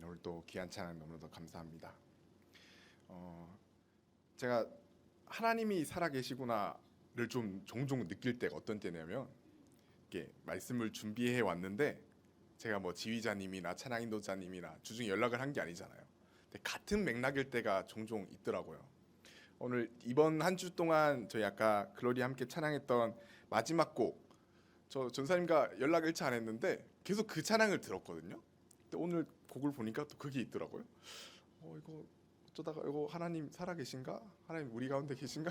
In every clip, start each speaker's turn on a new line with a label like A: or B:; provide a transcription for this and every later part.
A: 오늘 또 귀한 찬양 너무나도 감사합니다. 제가 하나님이 살아계시구나를 좀 종종 느낄 때가 어떤 때냐면 이렇게 말씀을 준비해 왔는데 제가 뭐 지휘자님이나 찬양 인도자님이나 주중에 연락을 한 게 아니잖아요. 근데 같은 맥락일 때가 종종 있더라고요. 오늘 이번 한 주 동안 저희 아까 글로리 함께 찬양했던 마지막 곡, 저 전사님과 연락 일치 안 했는데 계속 그 찬양을 들었거든요. 근데 오늘 곡을 보니까 또 그게 있더라고요. 이거 어쩌다가 이거 하나님 살아계신가? 하나님 우리 가운데 계신가?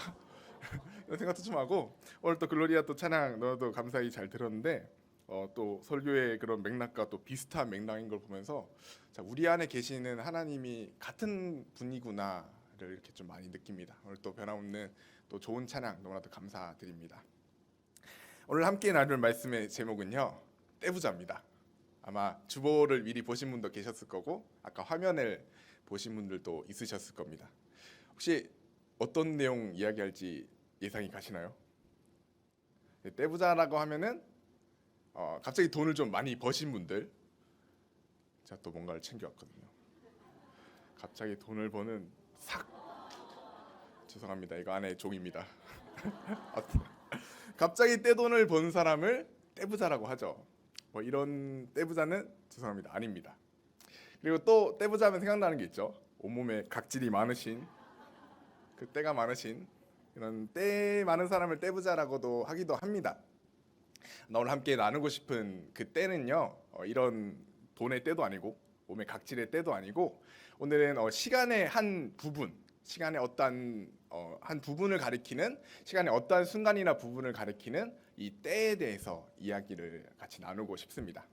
A: 이런 생각도 좀 하고 오늘 또 글로리아 또 찬양 너도 감사히 잘 들었는데 또 설교의 그런 맥락과 또 비슷한 맥락인 걸 보면서 자, 우리 안에 계시는 하나님이 같은 분이구나를 이렇게 좀 많이 느낍니다. 오늘 또 변함없는 또 좋은 찬양 너무나도 감사드립니다. 오늘 함께 나눌 말씀의 제목은요, 떼부자입니다. 아마 주보를 미리 보신 분도 계셨을 거고 아까 화면을 보신 분들도 있으셨을 겁니다. 혹시 어떤 내용 이야기할지 예상이 가시나요? 떼부자라고 하면은 갑자기 돈을 좀 많이 버신 분들, 제가 또 뭔가를 챙겨왔거든요. 갑자기 돈을 버는 죄송합니다. 이거 안에 종입니다. 갑자기 떼돈을 번 사람을 떼부자라고 하죠. 뭐 이런 떼부자는 죄송합니다. 아닙니다. 그리고 또 떼부자면 생각나는 게 있죠. 온몸에 각질이 많으신, 그 때가 많으신 이런 때 많은 사람을 떼부자라고도 하기도 합니다. 나 오늘 함께 나누고 싶은 그 때는요, 이런 돈의 때도 아니고 몸의 각질의 때도 아니고 오늘은 시간의 한 부분, 시간의 어떠한 한 부분을 가리키는, 시간의 어떠한 순간이나 부분을 가리키는 이 때에 대해서 이야기를 같이 나누고 싶습니다.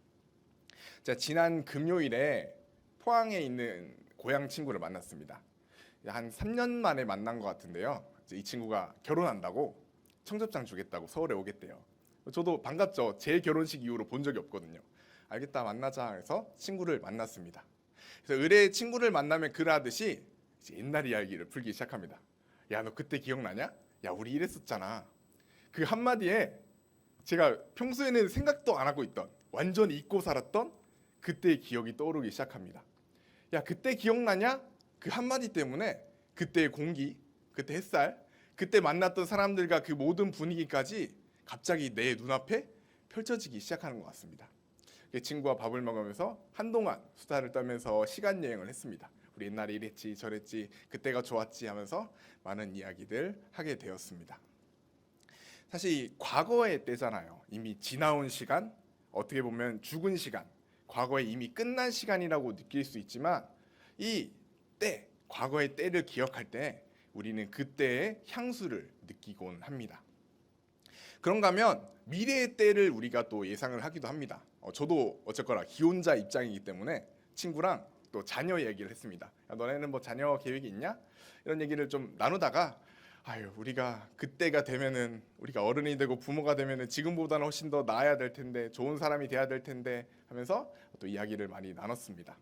A: 자, 지난 금요일에 포항에 있는 고향 친구를 만났습니다. 한 3년 만에 만난 것 같은데요. 이제 이 친구가 결혼한다고 청첩장 주겠다고 서울에 오겠대요. 저도 반갑죠. 제 결혼식 이후로 본 적이 없거든요. 알겠다, 만나자 해서 친구를 만났습니다. 그래서 의뢰 친구를 만나면 그러하듯이 이제 옛날 이야기를 풀기 시작합니다. 야, 너 그때 기억나냐? 야, 우리 이랬었잖아. 그 한마디에 제가 평소에는 생각도 안 하고 있던, 완전히 잊고 살았던 그때의 기억이 떠오르기 시작합니다. 야, 그때 기억나냐? 그 한마디 때문에 그때의 공기, 그때 햇살, 그때 만났던 사람들과 그 모든 분위기까지 갑자기 내 눈앞에 펼쳐지기 시작하는 것 같습니다. 친구와 밥을 먹으면서 한동안 수다를 떨면서 시간 여행을 했습니다. 우리 옛날에 이랬지 저랬지 그때가 좋았지 하면서 많은 이야기들 하게 되었습니다. 사실 과거의 때잖아요. 이미 지나온 시간, 어떻게 보면 죽은 시간, 과거에 이미 끝난 시간이라고 느낄 수 있지만 이 때, 과거의 때를 기억할 때 우리는 그때의 향수를 느끼곤 합니다. 그런가 하면 미래의 때를 우리가 또 예상을 하기도 합니다. 저도 어쨌거나 기혼자 입장이기 때문에 친구랑 또 자녀 얘기를 했습니다. 야, 너네는 뭐 자녀 계획이 있냐? 이런 얘기를 좀 나누다가 우리가 그때가 되면은 우리가 어른이 되고 부모가 되면은 지금보다는 훨씬 더 나아야 될 텐데 좋은 사람이 돼야 될 텐데 하면서 또 이야기를 많이 나눴습니다.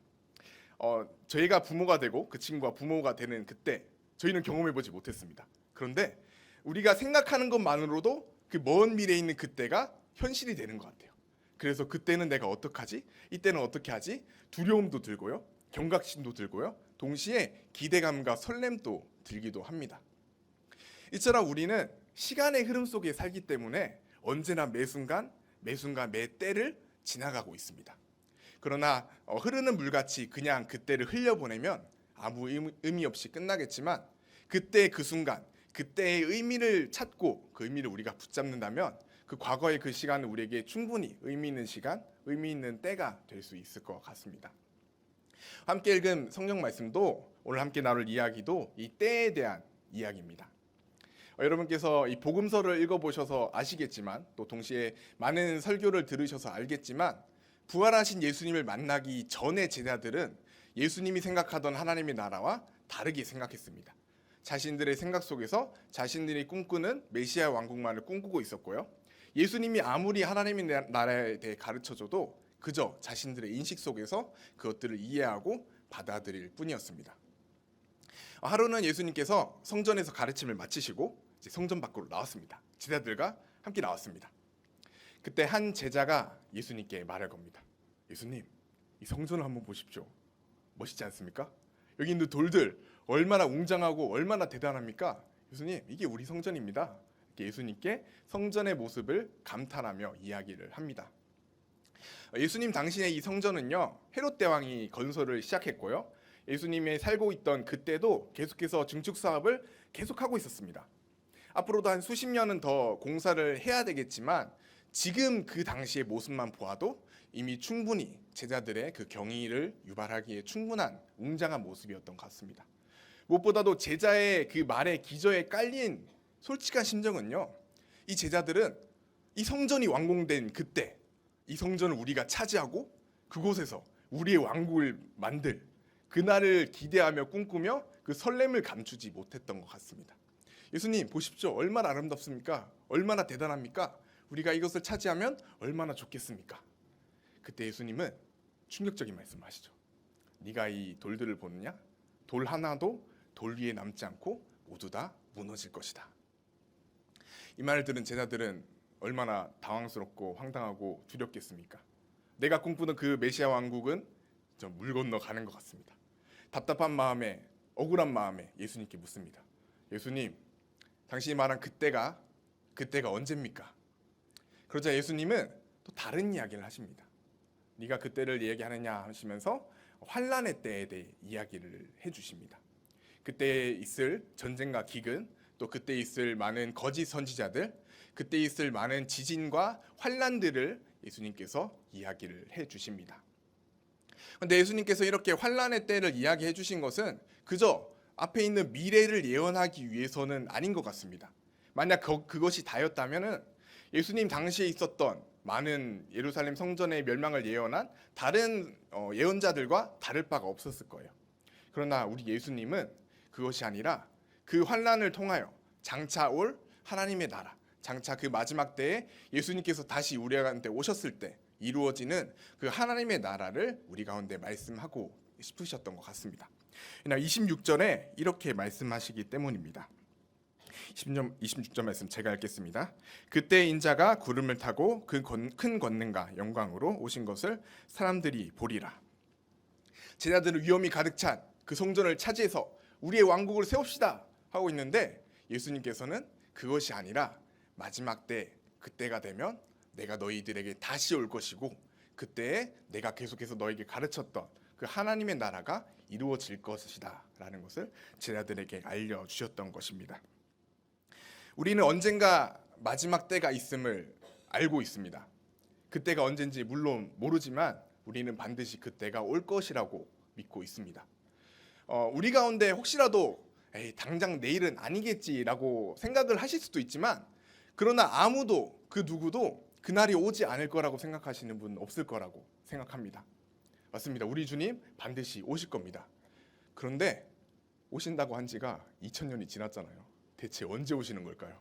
A: 저희가 부모가 되고 그 친구가 부모가 되는 그때 저희는 경험해보지 못했습니다. 그런데 우리가 생각하는 것만으로도 그 먼 미래에 있는 그때가 현실이 되는 것 같아요. 그래서 그때는 내가 어떡하지? 이때는 어떻게 하지? 두려움도 들고요. 경각심도 들고요. 동시에 기대감과 설렘도 들기도 합니다. 이처럼 우리는 시간의 흐름 속에 살기 때문에 언제나 매 순간 매 때를 지나가고 있습니다. 그러나 흐르는 물같이 그냥 그때를 흘려보내면 아무 의미 없이 끝나겠지만 그때 그 순간 그때의 의미를 찾고 그 의미를 우리가 붙잡는다면 그 과거의 그 시간은 우리에게 충분히 의미 있는 시간, 의미 있는 때가 될 수 있을 것 같습니다. 함께 읽은 성경 말씀도 오늘 함께 나눌 이야기도 이 때에 대한 이야기입니다. 여러분께서 이 복음서를 읽어보셔서 아시겠지만 또 동시에 많은 설교를 들으셔서 알겠지만 부활하신 예수님을 만나기 전의 제자들은 예수님이 생각하던 하나님의 나라와 다르게 생각했습니다. 자신들의 생각 속에서 자신들이 꿈꾸는 메시아 왕국만을 꿈꾸고 있었고요. 예수님이 아무리 하나님의 나라에 대해 가르쳐줘도 그저 자신들의 인식 속에서 그것들을 이해하고 받아들일 뿐이었습니다. 하루는 예수님께서 성전에서 가르침을 마치시고 이제 성전 밖으로 나왔습니다. 제자들과 함께 나왔습니다. 그때 한 제자가 예수님께 말을 겁니다. 예수님, 이 성전을 한번 보십시오. 멋있지 않습니까? 여기 있는 돌들 얼마나 웅장하고 얼마나 대단합니까? 예수님, 이게 우리 성전입니다. 이렇게 예수님께 성전의 모습을 감탄하며 이야기를 합니다. 예수님 당시의 이 성전은요, 헤롯 대왕이 건설을 시작했고요. 예수님이 살고 있던 그때도 계속해서 증축 사업을 계속하고 있었습니다. 앞으로도 한 수십 년은 더 공사를 해야 되겠지만 지금 그 당시의 모습만 보아도 이미 충분히 제자들의 그 경의를 유발하기에 충분한 웅장한 모습이었던 것 같습니다. 무엇보다도 제자의 그 말에 기저에 깔린 솔직한 심정은요, 이 제자들은 이 성전이 완공된 그때 이 성전을 우리가 차지하고 그곳에서 우리의 왕국을 만들 그날을 기대하며 꿈꾸며 그 설렘을 감추지 못했던 것 같습니다. 예수님 보십시오. 얼마나 아름답습니까? 얼마나 대단합니까? 우리가 이것을 차지하면 얼마나 좋겠습니까? 그때 예수님은 충격적인 말씀을 하시죠. 네가 이 돌들을 보느냐? 돌 하나도 돌 위에 남지 않고 모두 다 무너질 것이다. 이 말을 들은 제자들은 얼마나 당황스럽고 황당하고 두렵겠습니까? 내가 꿈꾸던 그 메시아 왕국은 좀 물 건너 가는 것 같습니다. 답답한 마음에 억울한 마음에 예수님께 묻습니다. 예수님, 당신이 말한 그때가 언제입니까? 그러자 예수님은 또 다른 이야기를 하십니다. 네가 그때를 얘기하느냐 하시면서 환란의 때에 대해 이야기를 해주십니다. 그때 있을 전쟁과 기근, 또 그때 있을 많은 거짓 선지자들, 그때 있을 많은 지진과 환란들을 예수님께서 이야기를 해주십니다. 그런데 예수님께서 이렇게 환란의 때를 이야기해 주신 것은 그저 앞에 있는 미래를 예언하기 위해서는 아닌 것 같습니다. 만약 그것이 다였다면 예수님 당시에 있었던 많은 예루살렘 성전의 멸망을 예언한 다른 예언자들과 다를 바가 없었을 거예요. 그러나 우리 예수님은 그것이 아니라 그 환란을 통하여 장차 올 하나님의 나라, 장차 그 마지막 때에 예수님께서 다시 우리 가운데 오셨을 때 이루어지는 그 하나님의 나라를 우리 가운데 말씀하고 싶으셨던 것 같습니다. 26절에 이렇게 말씀하시기 때문입니다. 26절 말씀 제가 읽겠습니다. 그때 인자가 구름을 타고 그 큰 권능과 영광으로 오신 것을 사람들이 보리라. 제자들은 위험이 가득 찬 그 성전을 차지해서 우리의 왕국을 세웁시다 하고 있는데 예수님께서는 그것이 아니라 마지막 때 그때가 되면 내가 너희들에게 다시 올 것이고 그때에 내가 계속해서 너에게 가르쳤던 그 하나님의 나라가 이루어질 것이다 라는 것을 제자들에게 알려주셨던 것입니다. 우리는 언젠가 마지막 때가 있음을 알고 있습니다. 그때가 언젠지 물론 모르지만 우리는 반드시 그때가 올 것이라고 믿고 있습니다. 우리 가운데 혹시라도 당장 내일은 아니겠지라고 생각을 하실 수도 있지만 그러나 아무도 그 누구도 그날이 오지 않을 거라고 생각하시는 분 없을 거라고 생각합니다. 맞습니다. 우리 주님 반드시 오실 겁니다. 그런데 오신다고 한 지가 2000년이 지났잖아요. 대체 언제 오시는 걸까요?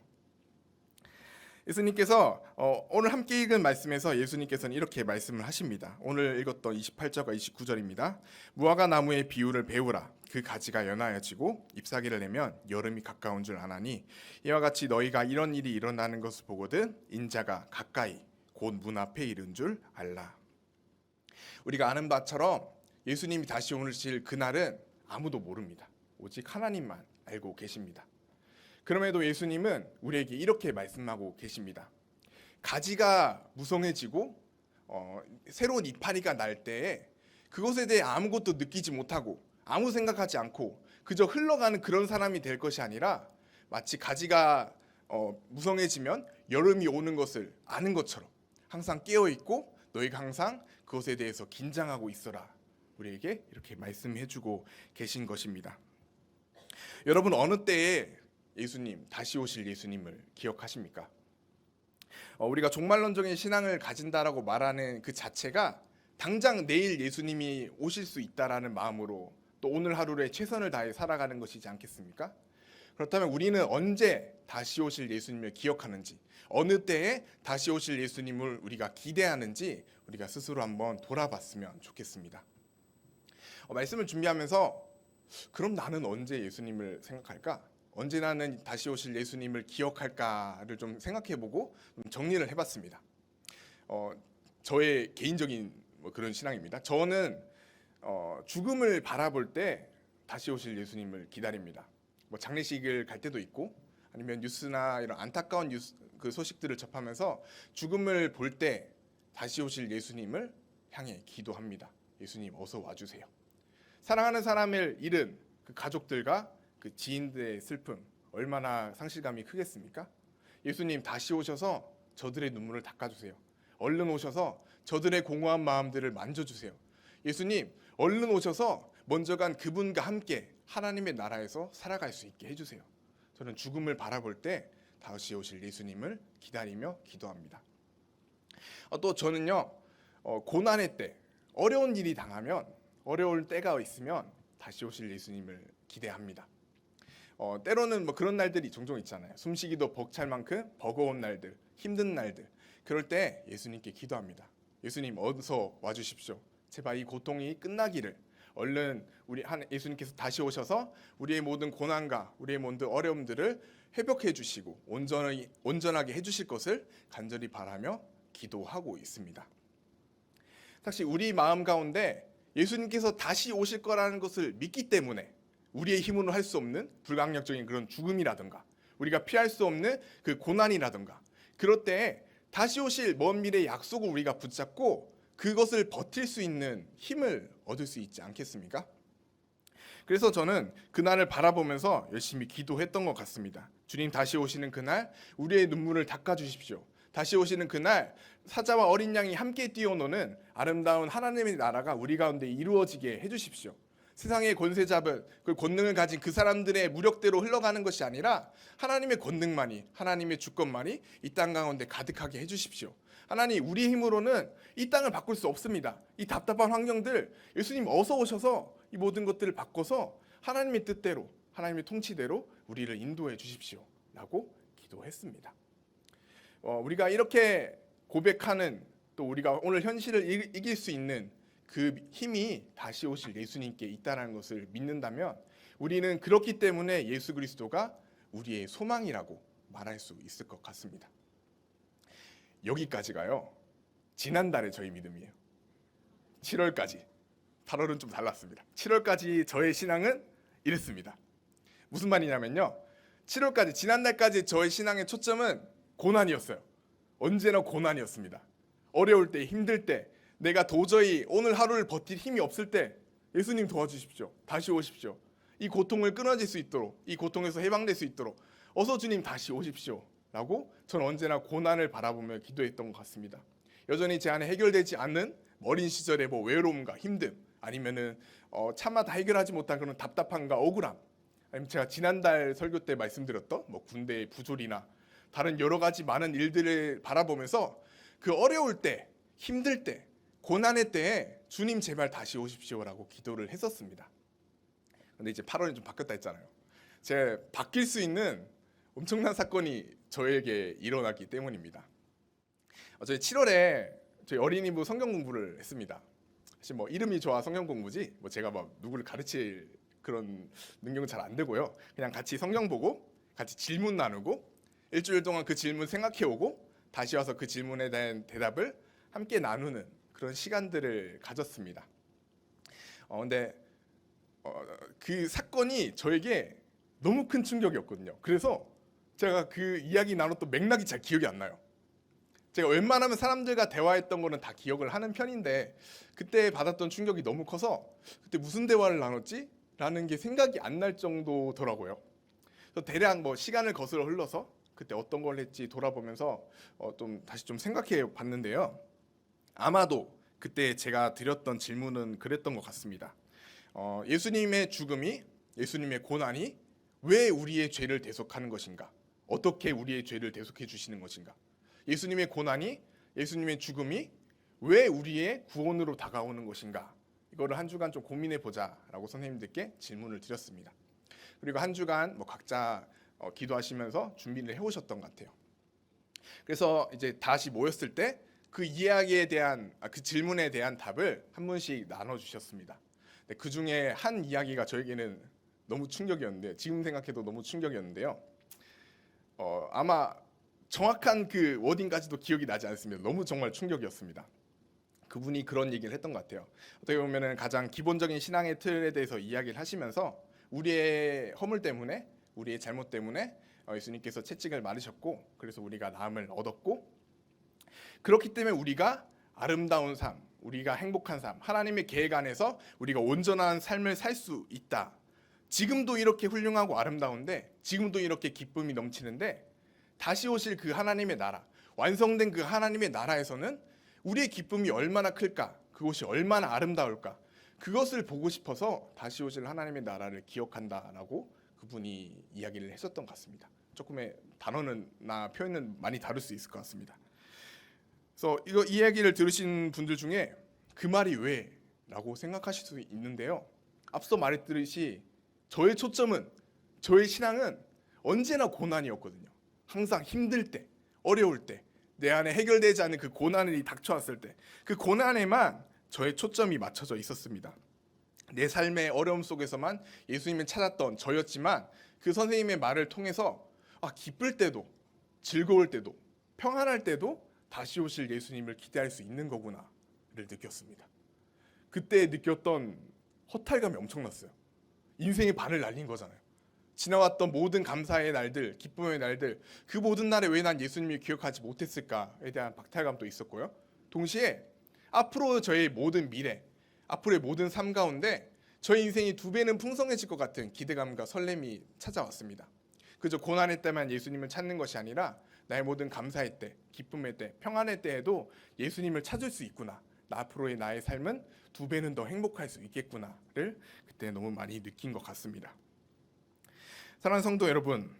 A: 예수님께서 오늘 함께 읽은 말씀에서 예수님께서는 이렇게 말씀을 하십니다. 오늘 읽었던 28절과 29절입니다. 무화과 나무의 비유를 배우라. 그 가지가 연하여지고 잎사귀를 내면 여름이 가까운 줄 아나니 이와 같이 너희가 이런 일이 일어나는 것을 보거든 인자가 가까이 곧 문 앞에 이른 줄 알라. 우리가 아는 바처럼 예수님이 다시 오실 그날은 아무도 모릅니다. 오직 하나님만 알고 계십니다. 그럼에도 예수님은 우리에게 이렇게 말씀하고 계십니다. 가지가 무성해지고 새로운 이파리가 날 때에 그것에 대해 아무것도 느끼지 못하고 아무 생각하지 않고 그저 흘러가는 그런 사람이 될 것이 아니라 마치 가지가 무성해지면 여름이 오는 것을 아는 것처럼 항상 깨어있고 너희가 항상 그것에 대해서 긴장하고 있어라. 우리에게 이렇게 말씀해주고 계신 것입니다. 여러분 어느 때에 예수님, 다시 오실 예수님을 기억하십니까? 우리가 종말론적인 신앙을 가진다라고 말하는 그 자체가 당장 내일 예수님이 오실 수 있다라는 마음으로 또 오늘 하루에 최선을 다해 살아가는 것이지 않겠습니까? 그렇다면 우리는 언제 다시 오실 예수님을 기억하는지, 어느 때에 다시 오실 예수님을 우리가 기대하는지 우리가 스스로 한번 돌아봤으면 좋겠습니다. 말씀을 준비하면서 그럼 나는 언제 예수님을 생각할까? 언제 나는 다시 오실 예수님을 기억할까를 좀 생각해보고 좀 정리를 해봤습니다. 저의 개인적인 그런 신앙입니다. 저는 죽음을 바라볼 때 다시 오실 예수님을 기다립니다. 뭐 장례식을 갈 때도 있고 아니면 뉴스나 이런 안타까운 그 소식들을 접하면서 죽음을 볼 때 다시 오실 예수님을 향해 기도합니다. 예수님 어서 와주세요. 사랑하는 사람을 잃은 그 가족들과 그 지인들의 슬픔 얼마나 상실감이 크겠습니까? 예수님 다시 오셔서 저들의 눈물을 닦아주세요. 얼른 오셔서 저들의 공허한 마음들을 만져주세요. 예수님 얼른 오셔서 먼저 간 그분과 함께 하나님의 나라에서 살아갈 수 있게 해주세요. 저는 죽음을 바라볼 때 다시 오실 예수님을 기다리며 기도합니다. 또 저는요 고난의 때 어려운 일이 당하면 어려울 때가 있으면 다시 오실 예수님을 기대합니다. 때로는 뭐 그런 날들이 종종 있잖아요. 숨쉬기도 벅찰 만큼 버거운 날들, 힘든 날들. 그럴 때 예수님께 기도합니다. 예수님 어서 와주십시오. 제발 이 고통이 끝나기를. 얼른 예수님께서 다시 오셔서 우리의 모든 고난과 우리의 모든 어려움들을 회복해 주시고 온전하게 해주실 것을 간절히 바라며 기도하고 있습니다. 사실 우리 마음 가운데 예수님께서 다시 오실 거라는 것을 믿기 때문에 우리의 힘으로 할 수 없는 불가항력적인 그런 죽음이라든가 우리가 피할 수 없는 그 고난이라든가 그럴 때 다시 오실 먼 미래의 약속을 우리가 붙잡고 그것을 버틸 수 있는 힘을 얻을 수 있지 않겠습니까? 그래서 저는 그날을 바라보면서 열심히 기도했던 것 같습니다. 주님 다시 오시는 그날 우리의 눈물을 닦아주십시오. 다시 오시는 그날 사자와 어린 양이 함께 뛰어노는 아름다운 하나님의 나라가 우리 가운데 이루어지게 해주십시오. 세상의 권세 잡은 그 권능을 가진 그 사람들의 무력대로 흘러가는 것이 아니라 하나님의 권능만이 하나님의 주권만이 이 땅 가운데 가득하게 해주십시오. 하나님 우리의 힘으로는 이 땅을 바꿀 수 없습니다. 이 답답한 환경들 예수님 어서 오셔서 이 모든 것들을 바꿔서 하나님의 뜻대로 하나님의 통치대로 우리를 인도해 주십시오 라고 기도했습니다. 우리가 이렇게 고백하는 또 우리가 오늘 현실을 이길 수 있는 그 힘이 다시 오실 예수님께 있다는 것을 믿는다면 우리는 그렇기 때문에 예수 그리스도가 우리의 소망이라고 말할 수 있을 것 같습니다. 여기까지가요 지난달의 저희 믿음이에요. 7월까지 8월은 좀 달랐습니다. 7월까지 저의 신앙은 이랬습니다. 무슨 말이냐면요 7월까지 지난달까지 저의 신앙의 초점은 고난이었어요. 언제나 고난이었습니다. 어려울 때 힘들 때 내가 도저히 오늘 하루를 버틸 힘이 없을 때 예수님 도와주십시오. 다시 오십시오. 이 고통을 끊어질 수 있도록 이 고통에서 해방될 수 있도록 어서 주님 다시 오십시오 라고 저는 언제나 고난을 바라보며 기도했던 것 같습니다. 여전히 제 안에 해결되지 않는 어린 시절의 뭐 외로움과 힘듦 아니면은 차마 다 해결하지 못한 그런 답답함과 억울함 아니면 제가 지난달 설교 때 말씀드렸던 뭐 군대의 부조리나 다른 여러 가지 많은 일들을 바라보면서 그 어려울 때 힘들 때 고난의 때에 주님 제발 다시 오십시오라고 기도를 했었습니다. 근데 이제 8월이 좀 바뀌었다 했잖아요. 제가 바뀔 수 있는 엄청난 사건이 저에게 일어났기 때문입니다. 저희 7월에 저희 어린이부 성경 공부를 했습니다. 사실 뭐 이름이 좋아 성경 공부지 뭐 제가 막 누구를 가르칠 그런 능력은 잘 안 되고요. 그냥 같이 성경 보고 같이 질문 나누고 일주일 동안 그 질문 생각해 오고 다시 와서 그 질문에 대한 대답을 함께 나누는 그런 시간들을 가졌습니다. 근데 그 사건이 저에게 너무 큰 충격이었거든요. 그래서 제가 그 이야기 나눴던 맥락이 잘 기억이 안 나요. 제가 웬만하면 사람들과 대화했던 거는 다 기억을 하는 편인데 그때 받았던 충격이 너무 커서 그때 무슨 대화를 나눴지? 라는 게 생각이 안 날 정도더라고요. 그래서 대략 뭐 시간을 거슬러 흘러서 그때 어떤 걸 했지 돌아보면서 다시 좀 생각해 봤는데요. 아마도 그때 제가 드렸던 질문은 그랬던 것 같습니다. 예수님의 죽음이 예수님의 고난이 왜 우리의 죄를 대속하는 것인가? 어떻게 우리의 죄를 대속해 주시는 것인가? 예수님의 고난이 예수님의 죽음이 왜 우리의 구원으로 다가오는 것인가? 이거를 한 주간 좀 고민해 보자라고 선생님들께 질문을 드렸습니다. 그리고 한 주간 뭐 각자 기도하시면서 준비를 해오셨던 것 같아요. 그래서 이제 다시 모였을 때 그 이야기에 대한 그 질문에 대한 답을 한 분씩 나눠주셨습니다. 그 중에 한 이야기가 저에게는 너무 충격이었는데 지금 생각해도 너무 충격이었는데요. 아마 정확한 그 워딩까지도 기억이 나지 않습니다. 너무 정말 충격이었습니다. 그분이 그런 얘기를 했던 것 같아요. 어떻게 보면은 가장 기본적인 신앙의 틀에 대해서 이야기를 하시면서 우리의 허물 때문에, 우리의 잘못 때문에 예수님께서 채찍을 맞으셨고, 그래서 우리가 나음을 얻었고, 그렇기 때문에 우리가 아름다운 삶, 우리가 행복한 삶, 하나님의 계획 안에서 우리가 온전한 삶을 살 수 있다. 지금도 이렇게 훌륭하고 아름다운데, 지금도 이렇게 기쁨이 넘치는데, 다시 오실 그 하나님의 나라, 완성된 그 하나님의 나라에서는 우리의 기쁨이 얼마나 클까, 그곳이 얼마나 아름다울까, 그것을 보고 싶어서 다시 오실 하나님의 나라를 기억한다라고 그분이 이야기를 했었던 것 같습니다. 조금의 단어나 표현은 많이 다를 수 있을 것 같습니다. 그래서 이 이야기를 들으신 분들 중에 그 말이 왜? 라고 생각하실 수 있는데요. 앞서 말했듯이 저의 초점은, 저의 신앙은 언제나 고난이었거든요. 항상 힘들 때, 어려울 때, 내 안에 해결되지 않는 그 고난이 닥쳐왔을 때, 그 고난에만 저의 초점이 맞춰져 있었습니다. 내 삶의 어려움 속에서만 예수님을 찾았던 저였지만, 그 선생님의 말을 통해서 기쁠 때도, 즐거울 때도, 평안할 때도 다시 오실 예수님을 기대할 수 있는 거구나를 느꼈습니다. 그때 느꼈던 허탈감이 엄청났어요. 인생의 반을 날린 거잖아요. 지나왔던 모든 감사의 날들, 기쁨의 날들, 그 모든 날에 왜 난 예수님을 기억하지 못했을까에 대한 박탈감도 있었고요. 동시에 앞으로 저의 모든 미래, 앞으로의 모든 삶 가운데 저의 인생이 2배는 풍성해질 것 같은 기대감과 설렘이 찾아왔습니다. 그저 고난의 때만 예수님을 찾는 것이 아니라 나의 모든 감사의 때, 기쁨의 때, 평안의 때에도 예수님을 찾을 수 있구나. 앞으로의 나의 삶은 2배는 더 행복할 수 있겠구나를 그때 너무 많이 느낀 것 같습니다. 사랑하는 성도 여러분,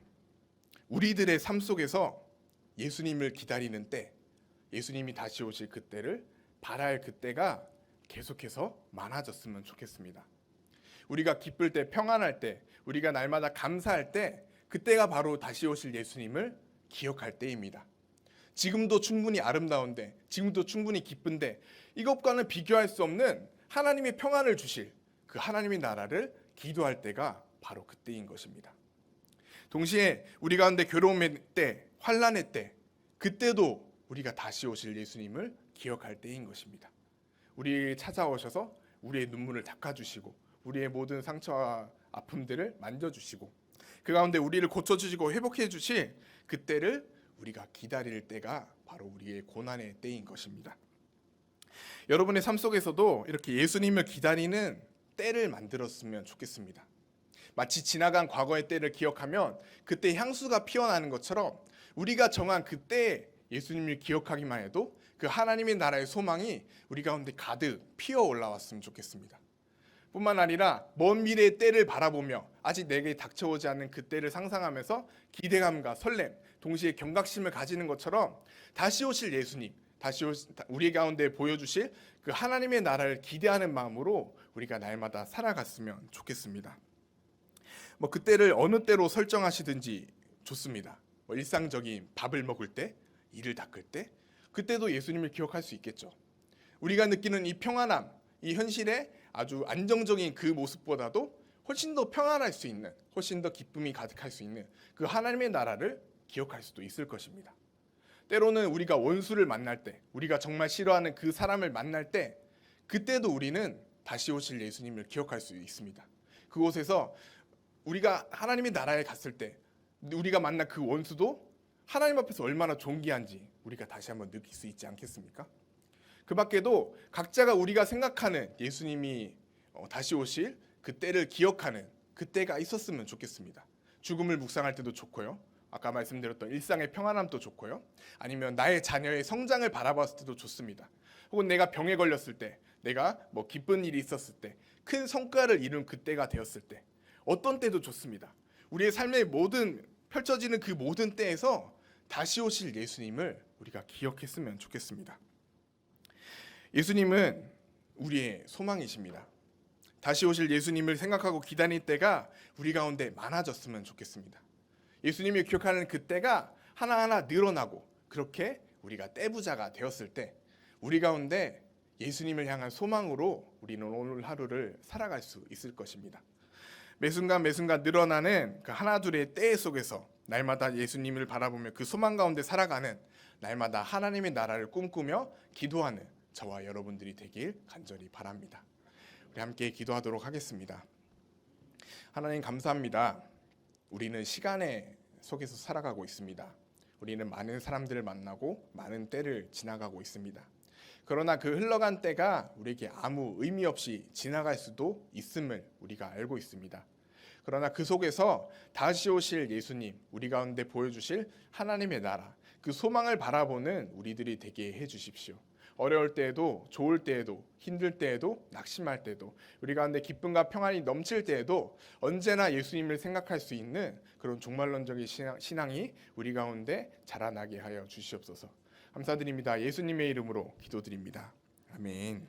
A: 우리들의 삶 속에서 예수님을 기다리는 때, 예수님이 다시 오실 그때를 바랄 그때가 계속해서 많아졌으면 좋겠습니다. 우리가 기쁠 때, 평안할 때, 우리가 날마다 감사할 때, 그때가 바로 다시 오실 예수님을 기억할 때입니다. 지금도 충분히 아름다운데, 지금도 충분히 기쁜데, 이것과는 비교할 수 없는 하나님의 평안을 주실 그 하나님의 나라를 기도할 때가 바로 그때인 것입니다. 동시에 우리 가운데 괴로움의 때, 환난의 때, 그때도 우리가 다시 오실 예수님을 기억할 때인 것입니다. 우리 찾아오셔서 우리의 눈물을 닦아주시고, 우리의 모든 상처와 아픔들을 만져주시고, 그 가운데 우리를 고쳐주시고 회복해 주실 그때를 우리가 기다릴 때가 바로 우리의 고난의 때인 것입니다. 여러분의 삶 속에서도 이렇게 예수님을 기다리는 때를 만들었으면 좋겠습니다. 마치 지나간 과거의 때를 기억하면 그때 향수가 피어나는 것처럼 우리가 정한 그때 예수님을 기억하기만 해도 그 하나님의 나라의 소망이 우리 가운데 가득 피어 올라왔으면 좋겠습니다. 뿐만 아니라 먼 미래의 때를 바라보며 아직 내게 닥쳐오지 않는 그 때를 상상하면서 기대감과 설렘, 동시에 경각심을 가지는 것처럼 다시 오실 예수님, 우리 가운데 보여주실 그 하나님의 나라를 기대하는 마음으로 우리가 날마다 살아갔으면 좋겠습니다. 그때를 어느 때로 설정하시든지 좋습니다. 일상적인 밥을 먹을 때, 이를 닦을 때, 그때도 예수님을 기억할 수 있겠죠. 우리가 느끼는 이 평안함, 이 현실의 아주 안정적인 그 모습보다도 훨씬 더 평안할 수 있는, 훨씬 더 기쁨이 가득할 수 있는 그 하나님의 나라를 기억할 수도 있을 것입니다. 때로는 우리가 원수를 만날 때, 우리가 정말 싫어하는 그 사람을 만날 때, 그때도 우리는 다시 오실 예수님을 기억할 수 있습니다. 그곳에서 우리가 하나님의 나라에 갔을 때 우리가 만난 그 원수도 하나님 앞에서 얼마나 존귀한지 우리가 다시 한번 느낄 수 있지 않겠습니까? 그 밖에도 각자가 우리가 생각하는 예수님이 다시 오실 그때를 기억하는 그때가 있었으면 좋겠습니다. 죽음을 묵상할 때도 좋고요. 아까 말씀드렸던 일상의 평안함도 좋고요. 아니면 나의 자녀의 성장을 바라봤을 때도 좋습니다. 혹은 내가 병에 걸렸을 때, 내가 기쁜 일이 있었을 때, 큰 성과를 이룬 그때가 되었을 때, 어떤 때도 좋습니다. 우리의 삶의 펼쳐지는 그 모든 때에서 다시 오실 예수님을 우리가 기억했으면 좋겠습니다. 예수님은 우리의 소망이십니다. 다시 오실 예수님을 생각하고 기다릴 때가 우리 가운데 많아졌으면 좋겠습니다. 예수님을 기억하는 그때가 하나하나 늘어나고 그렇게 우리가 떼부자가 되었을 때 우리 가운데 예수님을 향한 소망으로 우리는 오늘 하루를 살아갈 수 있을 것입니다. 매순간 늘어나는 그 하나둘의 때 속에서 날마다 예수님을 바라보며 그 소망 가운데 살아가는, 날마다 하나님의 나라를 꿈꾸며 기도하는 저와 여러분들이 되길 간절히 바랍니다. 우리 함께 기도하도록 하겠습니다. 하나님 감사합니다. 우리는 시간의 속에서 살아가고 있습니다. 우리는 많은 사람들을 만나고 많은 때를 지나가고 있습니다. 그러나 그 흘러간 때가 우리에게 아무 의미 없이 지나갈 수도 있음을 우리가 알고 있습니다. 그러나 그 속에서 다시 오실 예수님, 우리 가운데 보여주실 하나님의 나라, 그 소망을 바라보는 우리들이 되게 해주십시오. 어려울 때에도, 좋을 때에도, 힘들 때에도, 낙심할 때도, 우리 가운데 기쁨과 평안이 넘칠 때에도 언제나 예수님을 생각할 수 있는 그런 종말론적인 신앙이 우리 가운데 자라나게 하여 주시옵소서. 감사드립니다. 예수님의 이름으로 기도드립니다. 아멘.